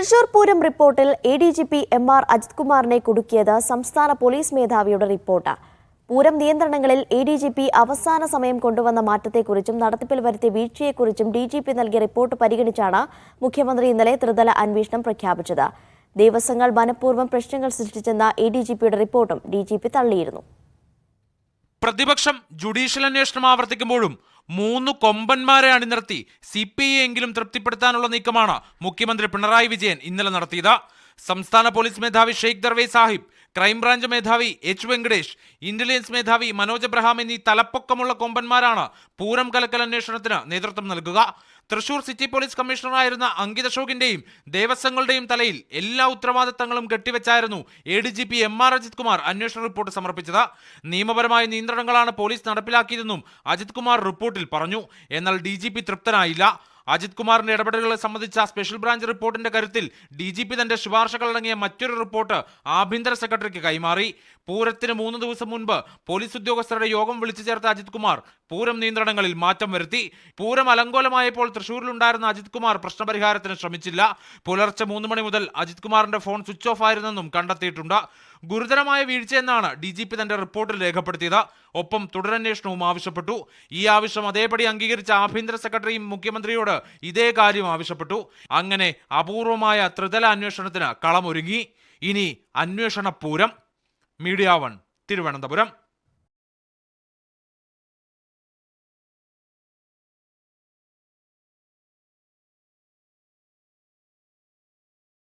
തൃശൂർ പൂരം റിപ്പോർട്ടിൽ എഡിജിപി എം.ആർ. അജിത് കുമാറിനെ കുടുക്കിയത് സംസ്ഥാന പോലീസ് മേധാവിയുടെ റിപ്പോർട്ട്. പൂരം നിയന്ത്രണങ്ങളിൽ എഡിജിപി അവസാന സമയം കൊണ്ടുവന്ന മാറ്റത്തെക്കുറിച്ചും നടത്തിപ്പിൽ വരുത്തിയ വീഴ്ചയെക്കുറിച്ചും ഡിജിപി നൽകിയ റിപ്പോർട്ട് പരിഗണിച്ചാണ് മുഖ്യമന്ത്രി ഇന്നലെ ത്രിതല അന്വേഷണം പ്രഖ്യാപിച്ചത്. ദേവസ്വങ്ങൾ മനഃപൂർവ്വം പ്രശ്നങ്ങൾ സൃഷ്ടിച്ചെന്ന എഡിജിപിയുടെ റിപ്പോർട്ടും ഡിജിപി തള്ളിയിരുന്നു. പ്രതിപക്ഷം ജുഡീഷ്യൽ അന്വേഷണം ആവർത്തിക്കുമ്പോഴും 3 കൊമ്പന്മാരെ അണിനിർത്തി CPI എങ്കിലും തൃപ്തിപ്പെടുത്താനുള്ള നീക്കമാണ് മുഖ്യമന്ത്രി പിണറായി വിജയൻ ഇന്നലെ നടത്തിയത്. സംസ്ഥാന പോലീസ് മേധാവി ഷെയ്ഖ് ദർവേ സാഹിബ്, ക്രൈംബ്രാഞ്ച് മേധാവി എച്ച് വെങ്കടേഷ്, ഇന്റലിജൻസ് മേധാവി മനോജ് എബ്രഹാം എന്നീ തലപ്പൊക്കമുള്ള കൊമ്പന്മാരാണ് പൂരം കലക്കൽ അന്വേഷണത്തിന് നേതൃത്വം നൽകുക. തൃശൂർ സിറ്റി പോലീസ് കമ്മീഷണറായിരുന്ന അങ്കിത് അശോകിന്റെയും ദേവസ്വങ്ങളുടെയും തലയിൽ എല്ലാ ഉത്തരവാദിത്തങ്ങളും കെട്ടിവെച്ചായിരുന്നു എഡിജിപി എം.ആർ. അജിത് കുമാർ അന്വേഷണ റിപ്പോർട്ട് സമർപ്പിച്ചത്. നിയമപരമായ നിയന്ത്രണങ്ങളാണ് പോലീസ് നടപ്പിലാക്കിയതെന്നും അജിത് കുമാർ റിപ്പോർട്ടിൽ പറഞ്ഞു. എന്നാൽ ഡിജിപി തൃപ്തനായില്ല. അജിത് കുമാറിന്റെ ഇടപെടലുകളെ സംബന്ധിച്ച സ്പെഷ്യൽ ബ്രാഞ്ച് റിപ്പോർട്ടിന്റെ കരുത്തിൽ ഡിജിപി തന്റെ ശുപാർശകളടങ്ങിയ മറ്റൊരു റിപ്പോർട്ട് ആഭ്യന്തര സെക്രട്ടറിക്ക് കൈമാറി. പൂരത്തിന് 3 ദിവസം മുൻപ് പോലീസ് ഉദ്യോഗസ്ഥരുടെ യോഗം വിളിച്ചു ചേർത്ത അജിത് കുമാർ പൂരം നിയന്ത്രണങ്ങളിൽ മാറ്റം വരുത്തി. പൂരം അലങ്കോലമായപ്പോൾ തൃശൂരിലുണ്ടായിരുന്ന അജിത് കുമാർ പ്രശ്നപരിഹാരത്തിന് ശ്രമിച്ചില്ല. പുലർച്ചെ 3 മണി മുതൽ അജിത് കുമാറിന്റെ ഫോൺ സ്വിച്ച് ഓഫ് ആയിരുന്നെന്നും കണ്ടെത്തിയിട്ടുണ്ട്. ഗുരുതരമായ വീഴ്ചയെന്നാണ് ഡിജിപി തന്റെ റിപ്പോർട്ടിൽ രേഖപ്പെടുത്തിയത്. ഒപ്പം തുടരന്വേഷണവും ആവശ്യപ്പെട്ടു. ഈ ആവശ്യം അതേപടി അംഗീകരിച്ച ആഭ്യന്തര സെക്രട്ടറിയും മുഖ്യമന്ത്രിയോട് ഇതേ കാര്യം ആവശ്യപ്പെട്ടു. അങ്ങനെ അപൂർവമായ ത്രിതല അന്വേഷണത്തിന് കളമൊരുങ്ങി. ഇനി അന്വേഷണ പൂരം. മീഡിയ 1 തിരുവനന്തപുരം.